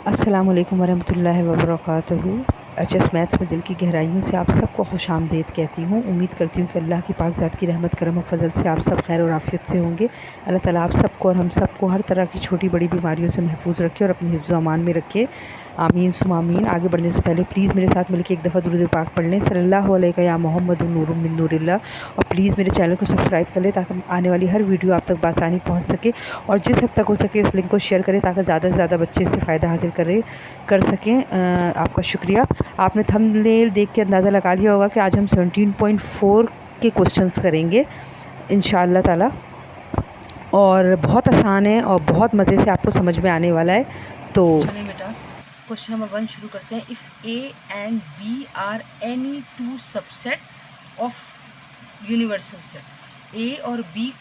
अस्सलामु अलैकुम वरहमतुल्लाहि वबरकातुहू। एचएस मैथ्स में दिल की गहराइयों से आप सबको खुशामदीद कहती हूँ। उम्मीद करती हूँ कि अल्लाह की पाक ज़ात की रहमत करम और फजल से आप सब खैर और आफियत से होंगे। अल्लाह ताला आप सबको और हम सबको हर तरह की छोटी बड़ी बीमारियों से महफूज रखे और अपने हिफ्ज़ व अमान में रखे। आमीन सुम आमीन। आगे बढ़ने से पहले प्लीज़ मेरे साथ मिलकर एक दफ़ा दुरूद पाक पढ़ लें, सल्लल्लाहु अलैहि या मोहम्मदुन नूरुम मिन नूरिल्लाह। और प्लीज़ मेरे चैनल को सब्सक्राइब कर लें ताकि आने वाली हर वीडियो आप तक बासानी पहुँच सके। और जिस हद तक हो सके इस लिंक को शेयर करें ताकि ज़्यादा से ज़्यादा बच्चे इससे फ़ायदा हासिल कर सकें। आपका शुक्रिया। आपने थंबनेल देख के अंदाज़ा लगा लिया होगा कि आज हम 17.4 के क्वेश्चंस करेंगे इंशाअल्लाह ताला, और बहुत आसान है और बहुत मज़े से आपको समझ में आने वाला है। तो चलिए बेटा, क्वेश्चन नंबर 1 शुरू करते हैं। If A and B are any two subset of universal set, A और बी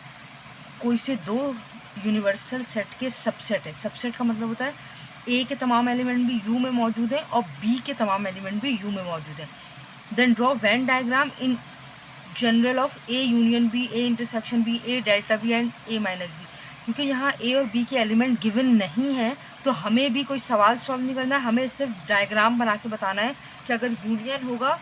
कोई से दो यूनिवर्सल सेट के सबसेट है। सबसेट का मतलब होता है ए के तमाम एलिमेंट भी यू में मौजूद हैं और बी के तमाम एलिमेंट भी यू में मौजूद हैं। Then draw Venn diagram in general of A union B, A intersection B, A delta B and A minus B. क्योंकि यहाँ ए और बी के एलिमेंट गिवन नहीं है तो हमें भी कोई सवाल सॉल्व नहीं करना है, हमें सिर्फ डायग्राम बना के बताना है कि अगर यूनियन होगा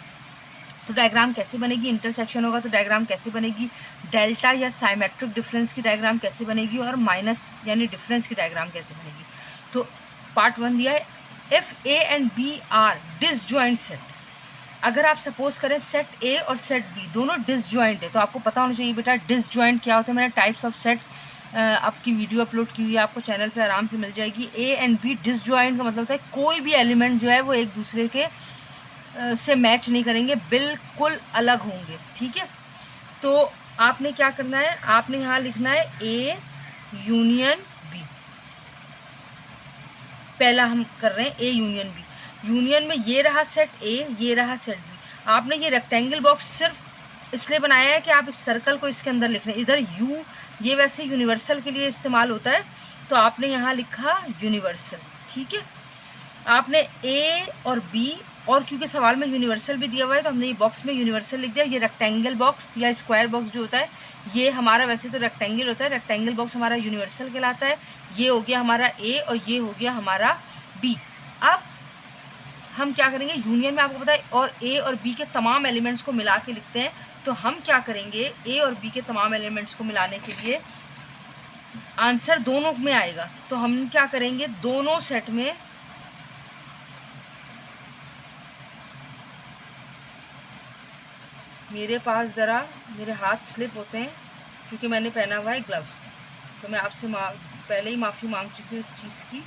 तो डायग्राम कैसे बनेगी, इंटरसेक्शन होगा तो डायग्राम कैसे बनेगी, डेल्टा या साइमेट्रिक डिफरेंस की डायग्राम कैसे बनेगी, और माइनस यानी डिफरेंस की डायग्राम कैसे बनेगी। तो पार्ट 1 दिया है, if A and B are disjoint set. अगर आप सपोज करें सेट ए और सेट बी दोनों डिसजॉइंट है तो आपको पता होना चाहिए बेटा डिसजॉइंट क्या होता है। मैंने टाइप्स ऑफ सेट आपकी वीडियो अपलोड की हुई है, आपको चैनल पे आराम से मिल जाएगी। ए एंड बी डिसजॉइंट का मतलब होता है कोई भी एलिमेंट जो है वो एक दूसरे के से मैच नहीं करेंगे, बिल्कुल अलग होंगे। ठीक है, तो आपने क्या करना है, आपने यहाँ लिखना है ए यूनियन बी। पहला हम कर रहे हैं ए यूनियन बी। यूनियन में ये रहा सेट ए, ये रहा सेट बी। आपने ये रेक्टेंगल बॉक्स सिर्फ इसलिए बनाया है कि आप इस सर्कल को इसके अंदर लिख रहे हैं। इधर यू ये वैसे यूनिवर्सल के लिए इस्तेमाल होता है तो आपने यहाँ लिखा यूनिवर्सल। ठीक है, आपने ए और बी, और क्योंकि सवाल में यूनिवर्सल भी दिया हुआ है तो हमने ये बॉक्स में यूनिवर्सल लिख दिया। ये रेक्टेंगल बॉक्स या स्क्वायर बॉक्स जो होता है ये हमारा वैसे तो रेक्टेंगल होता है, रेक्टेंगल बॉक्स हमारा यूनिवर्सल कहलाता है। ये हो गया हमारा ए और ये हो गया हमारा बी। अब हम क्या करेंगे, यूनियन में आपको पता है और ए और बी के तमाम एलिमेंट्स को मिला के लिखते हैं। तो हम क्या करेंगे, ए और बी के तमाम एलिमेंट्स को मिलाने के लिए आंसर दोनों में आएगा तो हम क्या करेंगे, दोनों सेट में मेरे पास ज़रा मेरे हाथ स्लिप होते हैं क्योंकि मैंने पहना हुआ है ग्लव्स, तो मैं आपसे पहले ही माफ़ी मांग चुकी हूँ इस चीज़ की।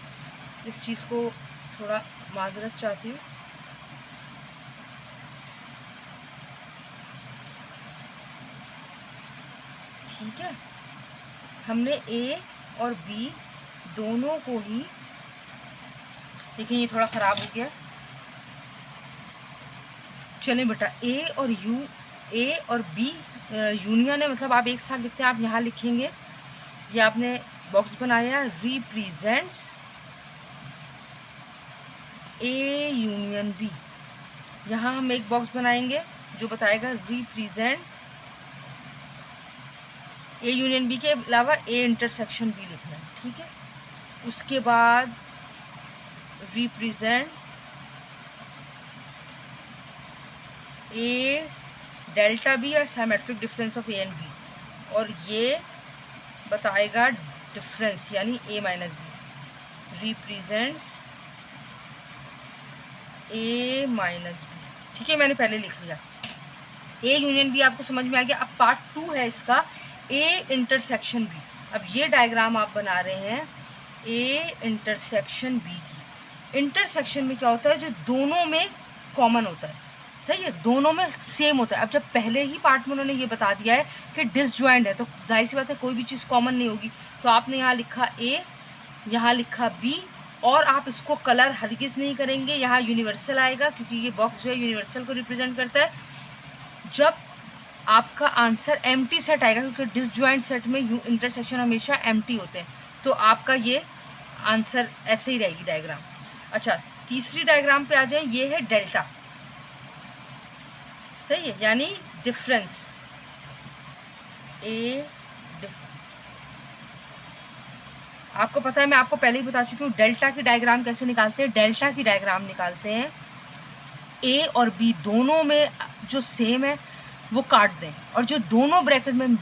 इस चीज़ को थोड़ा माजरत चाहती हूँ। ठीक है, हमने ए और बी दोनों को ही, देखिए ये थोड़ा ख़राब हो गया। चलें बेटा, ए और यू, ए और बी यूनियन है मतलब आप एक साथ लिखते हैं। आप यहाँ लिखेंगे, ये आपने बॉक्स बनाया रिप्रेजेंट्स ए यूनियन बी। यहाँ हम एक बॉक्स बनाएंगे जो बताएगा रिप्रेजेंट ए यूनियन बी के अलावा ए इंटरसेक्शन बी लिखना है। ठीक है, उसके बाद रिप्रेजेंट ए डेल्टा बी और symmetric difference of A and B, और ये बताएगा डिफरेंस यानी A minus B. Represents A minus B. ठीक है, मैंने पहले लिख लिया। ए यूनियन बी आपको समझ में आ गया। अब पार्ट 2 है इसका, ए इंटरसेक्शन बी। अब ये डायग्राम आप बना रहे हैं ए इंटरसेक्शन बी की। इंटरसेक्शन में क्या होता है, जो दोनों में कॉमन होता है, सही है, दोनों में सेम होता है। अब जब पहले ही पार्ट में उन्होंने ये बता दिया है कि डिसजॉइंट है तो जाहिर सी बात है कोई भी चीज़ कॉमन नहीं होगी। तो आपने यहाँ लिखा ए, यहाँ लिखा बी, और आप इसको कलर हरगिज़ नहीं करेंगे, यहाँ यूनिवर्सल आएगा क्योंकि ये बॉक्स जो है यूनिवर्सल को रिप्रेजेंट करता है। जब आपका आंसर एम्प्टी सेट आएगा, क्योंकि डिसजॉइंट सेट में इंटरसेक्शन हमेशा एम्प्टी होते हैं, तो आपका ये आंसर ऐसे ही रहेगी डायग्राम। अच्छा, तीसरी डायग्राम पे आ जाए, ये है डेल्टा, सही है, यानी डिफरेंस ए। आपको पता है, मैं आपको पहले ही बता चुकी हूँ डेल्टा की डायग्राम कैसे निकालते हैं। डेल्टा की डायग्राम निकालते हैं, ए और बी दोनों में जो सेम है वो काट दें, और जो दोनों ब्रैकेट में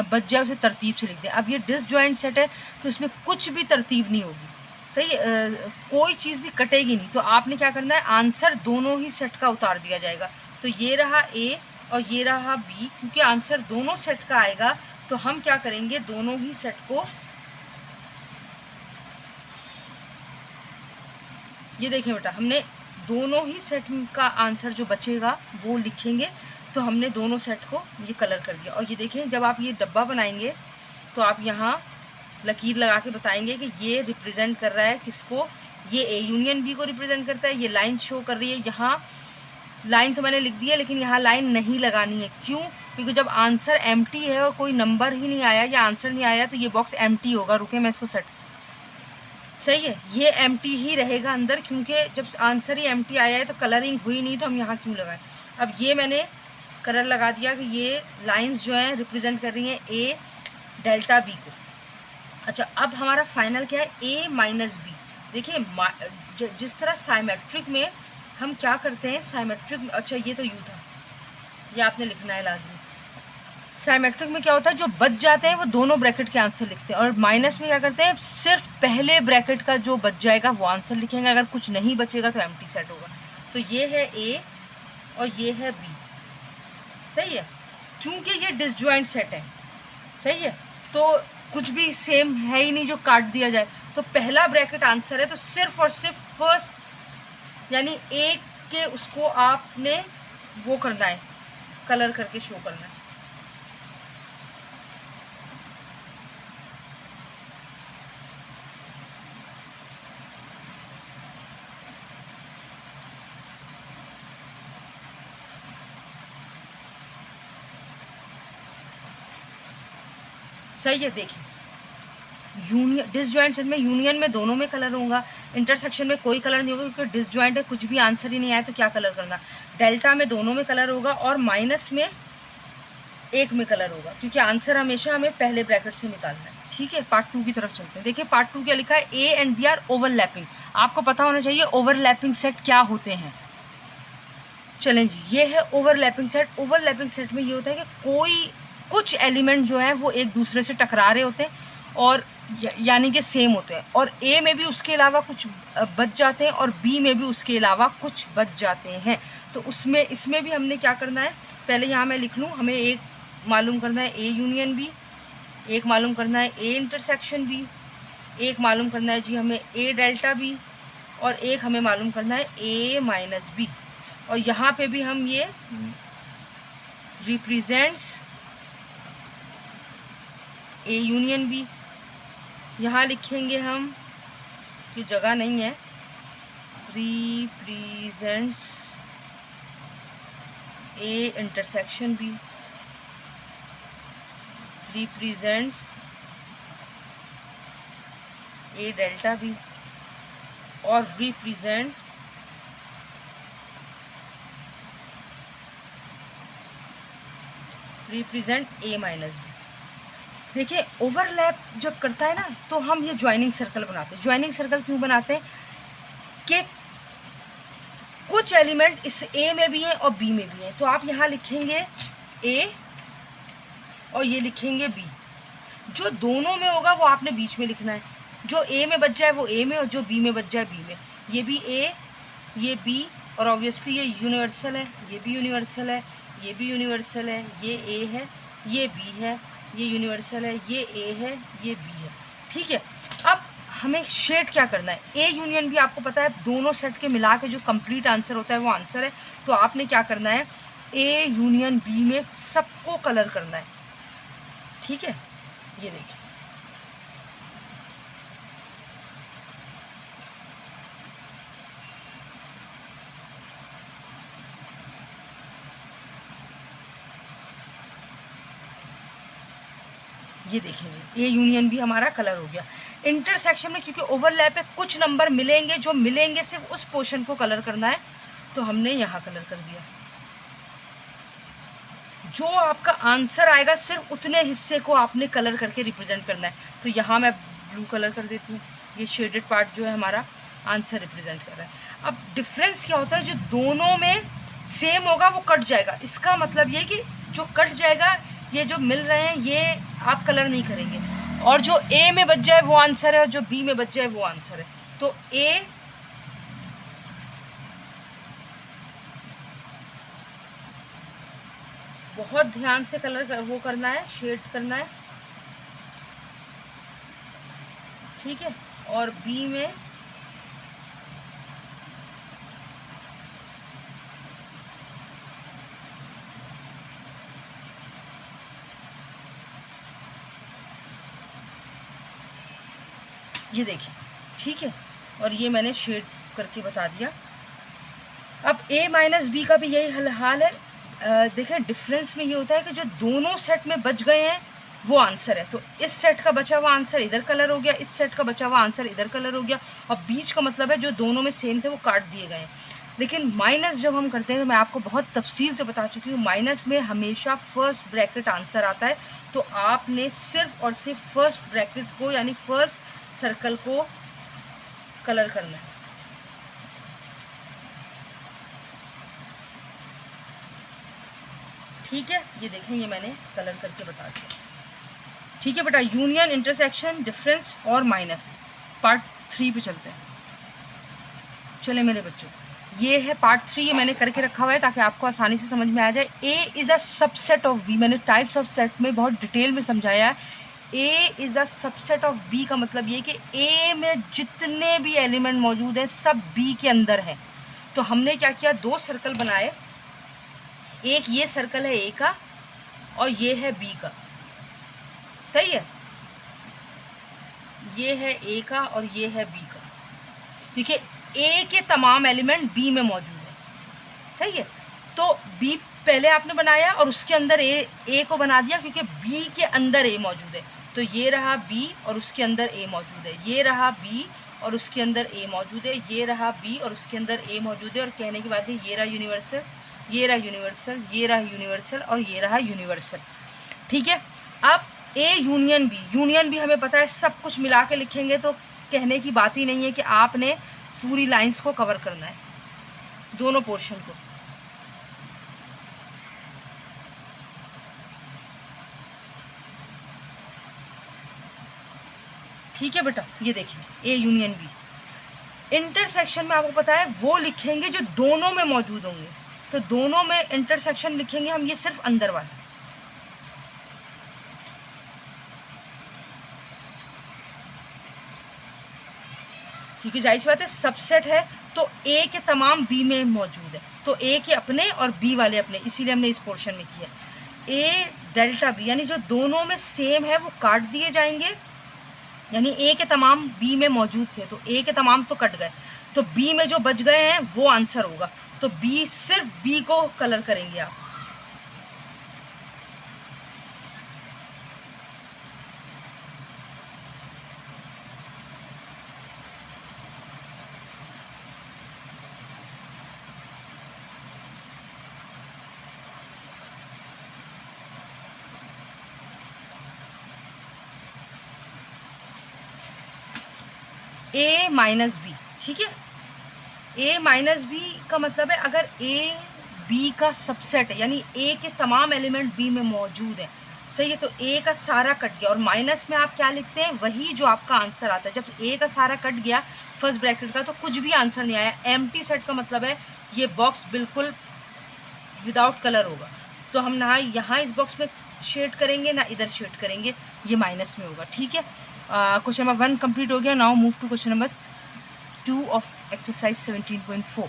बच जाए उसे तरतीब से लिख दें। अब ये डिसजॉइंट सेट है तो इसमें कुछ भी तरतीब नहीं होगी, सही है, कोई चीज़ भी कटेगी नहीं। तो आपने क्या करना है, आंसर दोनों ही सेट का उतार दिया जाएगा। तो ये रहा ए और ये रहा बी, क्योंकि आंसर दोनों सेट का आएगा तो हम क्या करेंगे, दोनों ही सेट को, ये देखें बेटा, हमने दोनों ही सेट का आंसर जो बचेगा वो लिखेंगे। तो हमने दोनों सेट को ये कलर कर दिया। और ये देखें, जब आप ये डब्बा बनाएंगे तो आप यहाँ लकीर लगा के बताएंगे कि ये रिप्रेजेंट कर रहा है किसको, ये ए यूनियन बी को रिप्रेजेंट करता है। ये लाइन शो कर रही है, यहाँ लाइन तो मैंने लिख दी है लेकिन यहाँ लाइन नहीं लगानी है। क्यों? क्योंकि जब आंसर एम्प्टी है और कोई नंबर ही नहीं आया या आंसर नहीं आया तो ये बॉक्स एम्प्टी होगा। रुके, मैं इसको सेट, सही है, ये एम्प्टी ही रहेगा अंदर, क्योंकि जब आंसर ही एम्प्टी आया है तो कलरिंग हुई नहीं, तो हम यहाँ क्यों लगाएं। अब ये मैंने कलर लगा दिया कि ये लाइंस जो हैं रिप्रेजेंट कर रही हैं ए डेल्टा बी को। अच्छा, अब हमारा फाइनल क्या है, ए माइनस बी। देखिए, जिस तरह साइमेट्रिक में हम क्या करते हैं, साइमेट्रिक में, अच्छा ये तो यू था, ये आपने लिखना है लाजमी। साइमेट्रिक में क्या होता है, जो बच जाते हैं वो दोनों ब्रैकेट के आंसर लिखते हैं, और माइनस में क्या करते हैं, सिर्फ पहले ब्रैकेट का जो बच जाएगा वो आंसर लिखेंगे, अगर कुछ नहीं बचेगा तो एम्प्टी सेट होगा। तो ये है ए और ये है बी, सही है, क्योंकि ये डिसजॉइंट सेट है, सही है, तो कुछ भी सेम है ही नहीं जो काट दिया जाए। तो पहला ब्रैकेट आंसर है, तो सिर्फ और सिर्फ फर्स्ट यानी ए के उसको आपने वो करना है, कलर करके शो करना है। सही है, देखिए, यूनियन डिसजॉइंट सेट में यूनियन में दोनों में कलर होगा, इंटरसेक्शन में कोई कलर नहीं होगा क्योंकि डिसजॉइंट है, कुछ भी आंसर ही नहीं आया तो क्या कलर करना। डेल्टा में दोनों में कलर होगा और माइनस में एक में कलर होगा, क्योंकि आंसर हमेशा हमें पहले ब्रैकेट से निकालना है। ठीक है, पार्ट 2 की तरफ चलते हैं। देखिए पार्ट 2 क्या लिखा है, A and B are overlapping. आपको पता होना चाहिए ओवरलैपिंग सेट क्या होते हैं। चलें जी, ये है ओवरलैपिंग सेट। ओवरलैपिंग सेट में ये होता है कि कुछ एलिमेंट जो है वो एक दूसरे से टकरा रहे होते हैं और यानी कि सेम होते हैं, और ए में भी उसके अलावा कुछ बच जाते हैं और बी में भी उसके अलावा कुछ बच जाते हैं। तो इसमें भी हमने क्या करना है, पहले यहाँ मैं लिख लूँ, हमें एक मालूम करना है ए यूनियन बी, एक मालूम करना है ए इंटरसेक्शन बी, एक मालूम करना है जी हमें ए डेल्टा बी, और एक हमें मालूम करना है ए माइनस बी। और यहाँ पे भी हम ये रिप्रेजेंट्स ए यूनियन बी, यहाँ लिखेंगे हम, ये जगह नहीं है, represents A intersection B, represents A delta B, और रिप्रेजेंट ए माइनस बी। देखिए, ओवरलैप जब करता है ना तो हम ये ज्वाइनिंग सर्कल बनाते हैं। ज्वाइनिंग सर्कल क्यों बनाते हैं कि कुछ एलिमेंट इस ए में भी हैं और बी में भी हैं। तो आप यहाँ लिखेंगे ए और ये लिखेंगे बी, जो दोनों में होगा वो आपने बीच में लिखना है, जो ए में बच जाए वो ए में और जो बी में बच जाए बी में। ये भी ए, ये बी, और ऑब्वियसली ये यूनिवर्सल है, ये भी यूनिवर्सल है, ये भी यूनिवर्सल है, ये ए है, ये बी है, ये यूनिवर्सल है, ये ए है, ये बी है। ठीक है, अब हमें शेड क्या करना है, ए यूनियन भी आपको पता है दोनों सेट के मिला के जो कंप्लीट आंसर होता है वो आंसर है। तो आपने क्या करना है, ए यूनियन बी में सबको कलर करना है। ठीक है, ये देखिए, ये देखिए जी, ए यूनियन भी हमारा कलर हो गया। इंटरसेक्शन में क्योंकि ओवरलैप है, कुछ नंबर मिलेंगे, जो मिलेंगे सिर्फ उस पोर्शन को कलर करना है, तो हमने यहाँ कलर कर दिया। जो आपका आंसर आएगा सिर्फ उतने हिस्से को आपने कलर करके रिप्रेजेंट करना है। तो यहाँ मैं ब्लू कलर कर देती हूँ। ये शेडेड पार्ट जो है हमारा आंसर रिप्रेजेंट कर रहा है। अब डिफरेंस क्या होता है, जो दोनों में सेम होगा वो कट जाएगा। इसका मतलब ये कि जो कट जाएगा, ये जो मिल रहे हैं ये आप कलर नहीं करेंगे, और जो ए में बच जाए वो आंसर है और जो बी में बच जाए वो आंसर है। तो ए बहुत ध्यान से कलर वो करना है, शेड करना है, ठीक है। और बी में ये देखिए, ठीक है। और ये मैंने शेड करके बता दिया। अब ए माइनस बी का भी यही हाल है। देखें, डिफरेंस में ये होता है कि जो दोनों सेट में बच गए हैं वो आंसर है। तो इस सेट का बचा हुआ आंसर इधर कलर हो गया, इस सेट का बचा हुआ आंसर इधर कलर हो गया, और बीच का मतलब है जो दोनों में सेम थे वो काट दिए गए। लेकिन माइनस जब हम करते हैं, तो मैं आपको बहुत तफसील से बता चुकी हूँ, माइनस में हमेशा फर्स्ट ब्रैकेट आंसर आता है। तो आपने सिर्फ और सिर्फ फर्स्ट ब्रैकेट को यानी फर्स्ट सर्कल को कलर करना है। ठीक है, ये देखें, ये मैंने कलर करके बता दिया। ठीक है बेटा, यूनियन, इंटरसेक्शन, डिफरेंस और माइनस, पार्ट 3 पे चलते हैं। चले मेरे बच्चों, ये है पार्ट 3, ये मैंने करके रखा हुआ है ताकि आपको आसानी से समझ में आ जाए। A is a subset of B, मैंने टाइप्स ऑफ सेट में बहुत डिटेल में समझाया है। A is a subset of B का मतलब ये कि ए में जितने भी एलिमेंट मौजूद हैं सब बी के अंदर हैं। तो हमने क्या किया, 2 सर्कल बनाए। एक ये सर्कल है ए का और ये है बी का, सही है। ये है ए का और ये है बी का। देखिए, ए के तमाम एलिमेंट बी में मौजूद है, सही है। तो बी पहले आपने बनाया और उसके अंदर ए को बना दिया, क्योंकि बी के अंदर ए मौजूद है। तो ये रहा बी और उसके अंदर ए मौजूद है, ये रहा बी और उसके अंदर ए मौजूद है, ये रहा बी और उसके अंदर ए मौजूद है। और कहने की बात है, ये रहा यूनिवर्सल, ये रहा यूनिवर्सल, ये रहा यूनिवर्सल और ये रहा यूनिवर्सल। ठीक है। अब ए यूनियन बी, यूनियन भी हमें पता है, सब कुछ मिला के लिखेंगे तो कहने की बात ही नहीं है कि आपने पूरी लाइंस को कवर करना है, दोनों पोर्शन को। ठीक है बेटा, ये देखिए, ए यूनियन बी। इंटरसेक्शन में आपको पता है वो लिखेंगे जो दोनों में मौजूद होंगे। तो दोनों में इंटरसेक्शन लिखेंगे हम, ये सिर्फ अंदर वाला, क्योंकि जाहिर सी बात है सबसेट है तो ए के तमाम बी में मौजूद है। तो ए के अपने और बी वाले अपने, इसीलिए हमने इस पोर्शन में किया। ए डेल्टा बी यानी जो दोनों में सेम है वो काट दिए जाएंगे, यानी ए के तमाम बी में मौजूद थे तो ए के तमाम तो कट गए, तो बी में जो बच गए हैं वो आंसर होगा। तो बी, सिर्फ बी को कलर करेंगे आप। ए माइनस बी, ठीक है। ए माइनस बी का मतलब है अगर ए बी का सबसेट है, यानी ए के तमाम एलिमेंट बी में मौजूद है, सही है। तो ए का सारा कट गया, और माइनस में आप क्या लिखते हैं, वही जो आपका आंसर आता है। जब ए का सारा कट गया फर्स्ट ब्रैकेट का, तो कुछ भी आंसर नहीं आया। एम्प्टी सेट का मतलब है ये बॉक्स बिल्कुल विदाउट कलर होगा। तो हम ना यहाँ इस बॉक्स में शेड करेंगे ना इधर शेड करेंगे, ये माइनस में होगा। ठीक है, क्वेश्चन नंबर 1 कंप्लीट हो गया। Now move to question number 2 of exercise 17.4।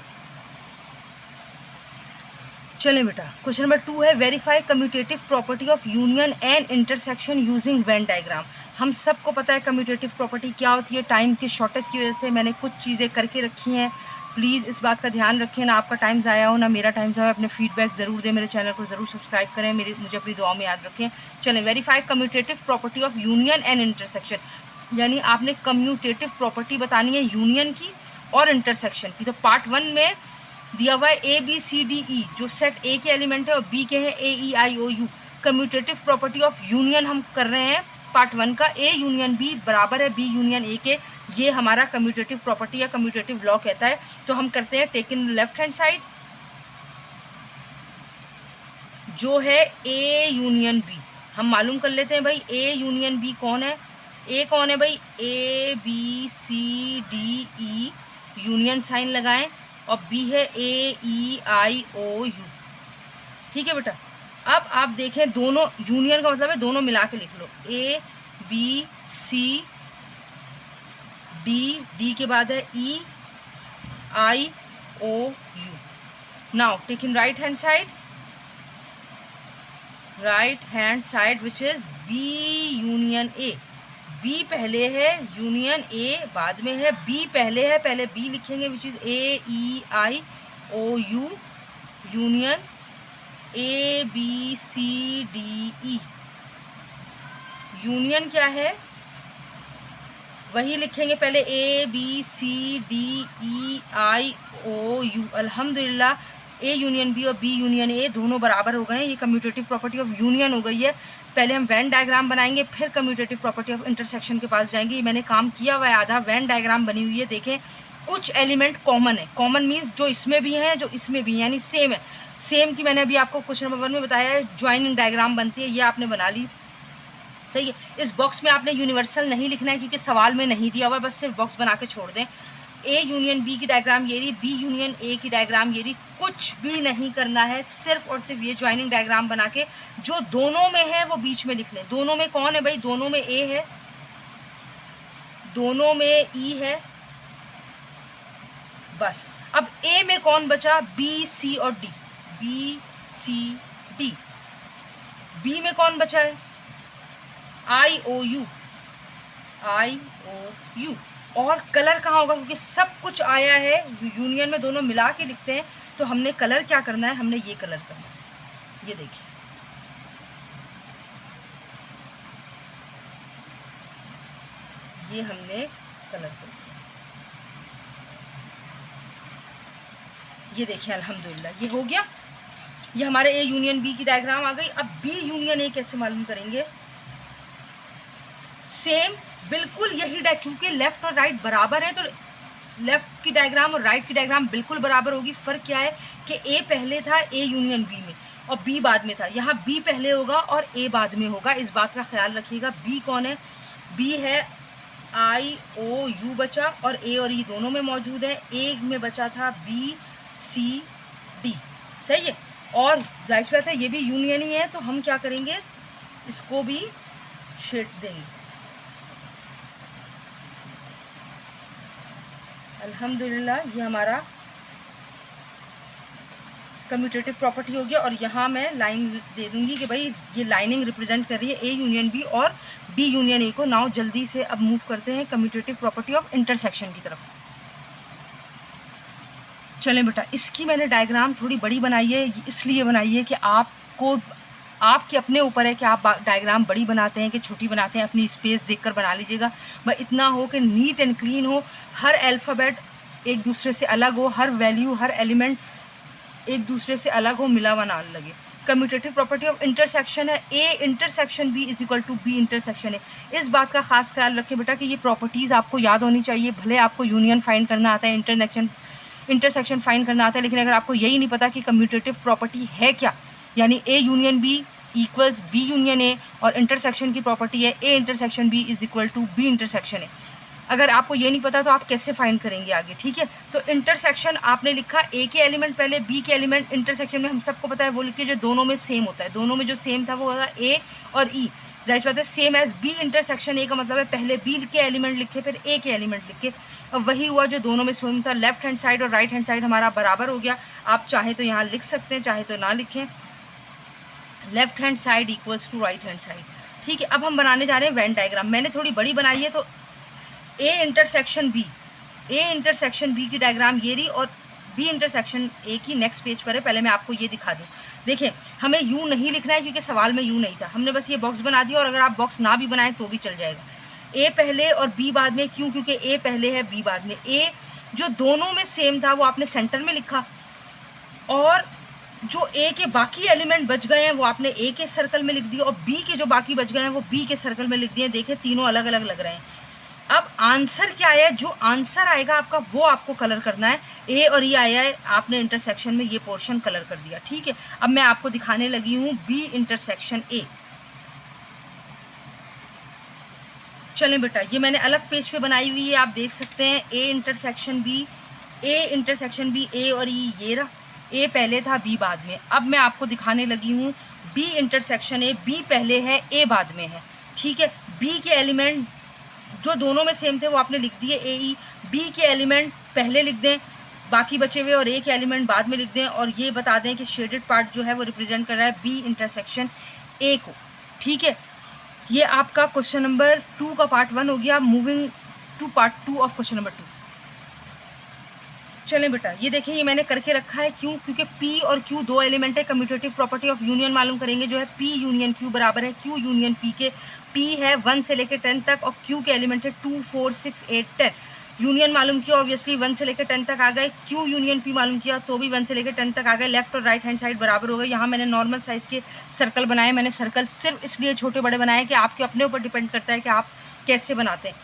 चलें बेटा, क्वेश्चन नंबर 2 है, verify commutative property of union and intersection using Venn diagram. हम सबको पता है कम्यूटेटिव प्रॉपर्टी क्या होती है। टाइम की शॉर्टेज की वजह से मैंने कुछ चीज़ें करके रखी हैं, प्लीज़ इस बात का ध्यान रखें, ना आपका टाइम ज़ाया हो ना मेरा टाइम ज़ाया हो। अपने फीडबैक ज़रूर दें, मेरे चैनल को ज़रूर सब्सक्राइब करें, मुझे अपनी दुआओं में याद रखें। चलें, verify commutative property of union and intersection, यानी आपने कम्यूटेटिव प्रॉपर्टी बतानी है यूनियन की और इंटरसेक्शन की। तो पार्ट 1 में दिया हुआ है ए बी सी डी ई, जो सेट ए के एलिमेंट है और बी के हैं A E I O U. Commutative property of union हम कर रहे हैं पार्ट 1 का, ए यूनियन बी बराबर है बी यूनियन ए के, ये हमारा कम्यूटेटिव प्रॉपर्टी या कम्यूटेटिव लॉ कहता है। तो हम करते हैं take in left hand side जो है ए यूनियन बी, हम मालूम कर लेते हैं भाई ए यूनियन बी कौन है। ए कौन है भाई, A B C D E, union sign लगाएं, और बी है ए ई आई ओ यू। ठीक है बेटा, अब आप देखें दोनों यूनियन का मतलब है दोनों मिला के लिख लो, A B C D, D के बाद है E I O U. Now take in right hand side, right hand side which is B union A. B पहले है, यूनियन ए बाद में है, बी पहले है, पहले बी लिखेंगे which is A E I O U, union A B C D E. Union क्या है वही लिखेंगे पहले, A B C D E I O U. अल्हम्दुलिल्लाह ए यूनियन बी और बी यूनियन ए दोनों बराबर हो गए हैं, ये कम्यूटेटिव प्रॉपर्टी ऑफ यूनियन हो गई है। पहले हम वेन डायग्राम बनाएंगे, फिर कम्यूटेटिव प्रॉपर्टी ऑफ इंटरसेक्शन के पास जाएंगे। मैंने काम किया हुआ है आधा, वेन डायग्राम बनी हुई है, देखें कुछ एलिमेंट कॉमन है, कॉमन मीन्स जो इसमें भी है जो इसमें भी है, यानी सेम है। सेम की मैंने अभी आपको क्वेश्चन नंबर 1 में बताया है, ज्वाइनिंग डायग्राम बनती है, ये आपने बना ली, सही है। इस बॉक्स में आपने यूनिवर्सल नहीं लिखना है क्योंकि सवाल में नहीं दिया हुआ, बस सिर्फ बॉक्स बना के छोड़ दें। ए यूनियन बी की डायग्राम ये रही, बी यूनियन ए की डायग्राम ये रही, कुछ भी नहीं करना है, सिर्फ और सिर्फ ये ज्वाइनिंग डायग्राम बना के जो दोनों में है वो बीच में लिख लें। दोनों में कौन है भाई, दोनों में ए है, दोनों में ई है, बस। अब ए में कौन बचा, बी सी और D, B C D. B में कौन बचा है, I O U, I O U. और कलर कहाँ होगा, क्योंकि सब कुछ आया है यूनियन में, दोनों मिला के लिखते हैं, तो हमने कलर क्या करना है, हमने ये कलर करना है, ये देखिए ये हमने कलर कर दिया, ये देखिए अल्हम्दुलिल्लाह ये हो गया। ये हमारे ए यूनियन बी की डायग्राम आ गई। अब बी यूनियन ए कैसे मालूम करेंगे, सेम बिल्कुल यही क्योंकि लेफ्ट और राइट बराबर है, तो लेफ्ट की डायग्राम और राइट की डायग्राम बिल्कुल बराबर होगी। फर्क क्या है कि ए पहले था ए यूनियन बी में और बी बाद में था, यहाँ बी पहले होगा और ए बाद में होगा, इस बात का ख्याल रखिएगा। बी कौन है, बी है आई ओ यू बचा, और ए और ई दोनों में मौजूद है। ए में बचा था बी सी डी, सही है। और जाहिर सी बात है ये भी यूनियन ही है, तो हम क्या करेंगे, इसको भी शेड देंगे। अल्हम्दुलिल्लाह ये हमारा कम्यूटेटिव प्रॉपर्टी हो गया। और यहाँ मैं लाइन दे दूंगी कि भाई ये लाइनिंग रिप्रेजेंट कर रही है ए यूनियन बी और बी यूनियन ए को। नाउ जल्दी से अब मूव करते हैं कम्यूटेटिव प्रॉपर्टी ऑफ इंटरसेक्शन की तरफ। चलें बेटा, इसकी मैंने डायग्राम थोड़ी बड़ी बनाई है, इसलिए बनाई है कि आपको, आपके अपने ऊपर है कि आप डायग्राम बड़ी बनाते हैं कि छोटी बनाते हैं, अपनी स्पेस देखकर बना लीजिएगा। बस इतना हो कि नीट एंड क्लीन हो, हर अल्फ़ाबेट एक दूसरे से अलग हो, हर वैल्यू हर एलिमेंट एक दूसरे से अलग हो, मिला हुआ ना लगे। कम्यूटेटिव प्रॉपर्टी ऑफ इंटरसेक्शन है, A intersection B is equal to B intersection है। इस बात का खास ख्याल रखें बेटा कि ये प्रॉपर्टीज़ आपको याद होनी चाहिए। भले आपको यूनियन फाइंड करना आता है, इंटरसेक्शन फाइंड करना आता है, लेकिन अगर आपको यही नहीं पता कि कम्यूटेटिव प्रॉपर्टी है क्या, यानी A union B equals B union A, और इंटरसेक्शन की प्रॉपर्टी है A intersection B is equal to B intersection A, अगर आपको ये नहीं पता तो आप कैसे फाइंड करेंगे आगे, ठीक है। तो इंटरसेक्शन आपने लिखा ए के एलिमेंट पहले, बी के एलिमेंट, इंटरसेक्शन में हम सबको पता है वो लिखिए जो दोनों में सेम होता है। दोनों में जो सेम था वो होता ए और ई, जाहिर बात है same as B intersection A का मतलब है पहले बी के एलिमेंट लिखे फिर ए के एलिमेंट लिखे, और वही हुआ जो दोनों में सेम था। लेफ्ट हैंड साइड और राइट हैंड साइड हमारा बराबर हो गया। आप चाहे तो यहाँ लिख सकते हैं, चाहे तो ना लिखें, left hand side equals to right hand side, ठीक है। अब हम बनाने जा रहे हैं वेन डायग्राम। मैंने थोड़ी बड़ी बनाई है, तो ए इंटरसेक्शन बी की डायग्राम ये रही, और बी इंटरसेक्शन ए की नेक्स्ट पेज पर है। पहले मैं आपको ये दिखा दूँ, देखें हमें यू नहीं लिखना है क्योंकि सवाल में यू नहीं था, हमने बस ये बॉक्स बना दिया, और अगर आप बॉक्स ना भी बनाएं तो भी चल जाएगा। ए पहले और बी बाद में, क्यों, क्योंकि ए पहले है बी बाद में। ए जो दोनों में सेम था वो आपने सेंटर में लिखा, और जो ए के बाकी एलिमेंट बच गए हैं वो आपने ए के सर्कल में लिख दिए, और बी के जो बाकी बच गए हैं वो बी के सर्कल में लिख दिए। देखें तीनों अलग अलग लग रहे हैं। अब आंसर क्या आया है, जो आंसर आएगा आपका वो आपको कलर करना है। ए और ई आया है, आपने इंटरसेक्शन में ये पोर्शन कलर कर दिया, ठीक है। अब मैं आपको दिखाने लगी हूँ बी इंटरसेक्शन ए। चलें बेटा, ये मैंने अलग पेज पे बनाई हुई है, आप देख सकते हैं। A intersection B, A intersection B, A और ई ये रहा। ए पहले था, बी बाद में। अब मैं आपको दिखाने लगी हूँ बी इंटरसेक्शन ए। बी पहले है, ए बाद में है, ठीक है। बी के एलिमेंट जो दोनों में सेम थे वो आपने लिख दिए ए ई। बी के एलिमेंट पहले लिख दें, बाकी बचे हुए, और ए के एलिमेंट बाद में लिख दें, और ये बता दें कि शेडेड पार्ट जो है वो रिप्रेजेंट कर रहा है बी इंटरसेक्शन ए को, ठीक है। ये आपका क्वेश्चन नंबर 2 का पार्ट 1 हो गया। Moving to part 2 of question number 2। चलें बेटा, ये देखिए ये मैंने करके रखा है। क्यों? क्योंकि P और Q दो एलिमेंट है। कम्यूटेटिव प्रॉपर्टी ऑफ यूनियन मालूम करेंगे, जो है P यूनियन Q बराबर है Q यूनियन P के। P है 1 से लेकर 10 तक, और Q के एलिमेंट है 2, 4, 6, 8, 10। यूनियन मालूम किया, ऑब्वियसली 1 से लेकर 10 तक आ गए। Q यूनियन P मालूम किया तो भी 1 से लेकर 10 तक आ गए। लेफ्ट और राइट हैंड साइड बराबर हो गए। यहाँ मैंने नॉर्मल साइज़ के सर्कल बनाए। मैंने सर्कल सिर्फ इसलिए छोटे बड़े बनाए कि आपके अपने ऊपर डिपेंड करता है कि आप कैसे बनाते हैं।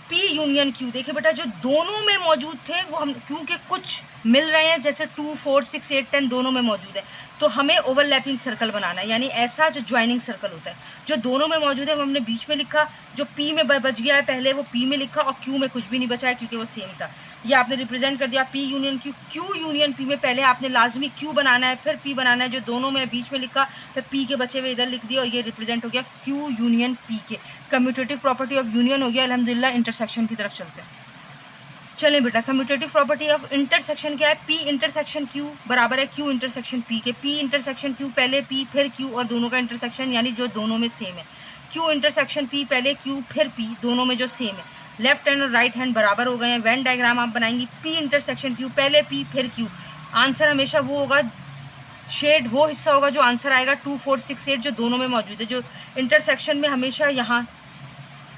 P यूनियन Q, देखिए बेटा जो दोनों में मौजूद थे वो हम, क्योंकि कुछ मिल रहे हैं, जैसे 2, 4, 6, 8, 10 दोनों में मौजूद है, तो हमें ओवरलैपिंग सर्कल बनाना है। यानी ऐसा जो ज्वाइनिंग सर्कल होता है, जो दोनों में मौजूद है वो हमने बीच में लिखा। जो P में बच गया है पहले वो P में लिखा, और Q में कुछ भी नहीं बचा है क्योंकि वो सेम था। ये आपने रिप्रेजेंट कर दिया P union Q। Q union P में पहले आपने लाजमी Q बनाना है, फिर P बनाना है। जो दोनों में बीच में लिखा, फिर P के बचे हुए इधर लिख दिए, और ये रिप्रेजेंट हो गया Q यूनियन P के। कम्यूटेटिव प्रॉपर्टी ऑफ यूनियन हो गया। अल्हम्दुलिल्लाह इंटरसेक्शन की तरफ चलते हैं। चलें बेटा, कम्यूटेटिव प्रॉपर्टी ऑफ इंटरसेक्शन क्या है? P इंटरसेक्शन Q बराबर है Q इंटरसेक्शन P के। P इंटरसेक्शन Q पहले P फिर Q, और दोनों का इंटरसेक्शन, यानी जो दोनों में सेम है। Q इंटरसेक्शन P पहले Q फिर P, दोनों में जो सेम है। लेफ्ट हैंड और राइट हैंड बराबर हो गए हैं। वेन डायग्राम आप बनाएंगी, P इंटरसेक्शन Q पहले P फिर Q। आंसर हमेशा वो होगा, शेड वो हिस्सा होगा जो आंसर आएगा 2, 4, 6, 8 जो दोनों में मौजूद है। जो इंटरसेक्शन में हमेशा यहाँ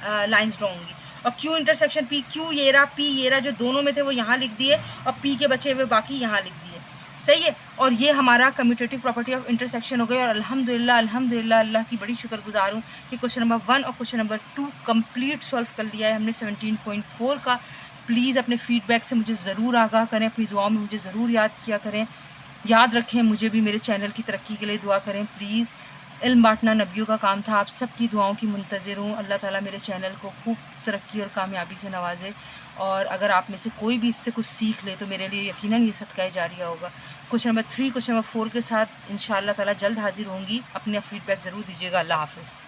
लाइन्स ड्रॉ होंगी। और Q इंटरसेक्शन P, Q ये रहा, P ये रहा, जो दोनों में थे वो यहाँ लिख दिए, और P के बचे हुए बाकी यहाँ लिख दिए। सही है। और ये हमारा कम्यूटेटिव प्रॉपर्टी ऑफ इंटरसेक्शन हो गई। और अल्हम्दुलिल्लाह अल्हम्दुलिल्लाह अल्लाह की बड़ी शुक्रगुजार हूँ कि क्वेश्चन नंबर 1 और क्वेश्चन नंबर 2 कंप्लीट सॉल्व कर लिया है हमने 17.4 का। प्लीज़ अपने फीडबैक से मुझे ज़रूर आगाह करें, अपनी दुआओं में मुझे ज़रूर याद किया करें, याद रखें, मुझे भी मेरे चैनल की तरक्की के लिए दुआ करें प्लीज़। इल्म बांटना नबियों का काम था। आप सबकी दुआओं की मुंतज़िर हूँ। अल्लाह ताला मेरे चैनल को खूब तरक्की और कामयाबी से नवाजे। और अगर आप में से कोई भी इससे कुछ सीख ले तो मेरे लिए यकीनन ये सदका जारिया होगा। क्वेश्चन नंबर 3, क्वेश्चन नंबर 4 के साथ इंशाअल्लाह ताला जल्द हाजिर होंगी। अपने फीडबैक ज़रूर दीजिएगा। अल्लाह हाफ़िज़।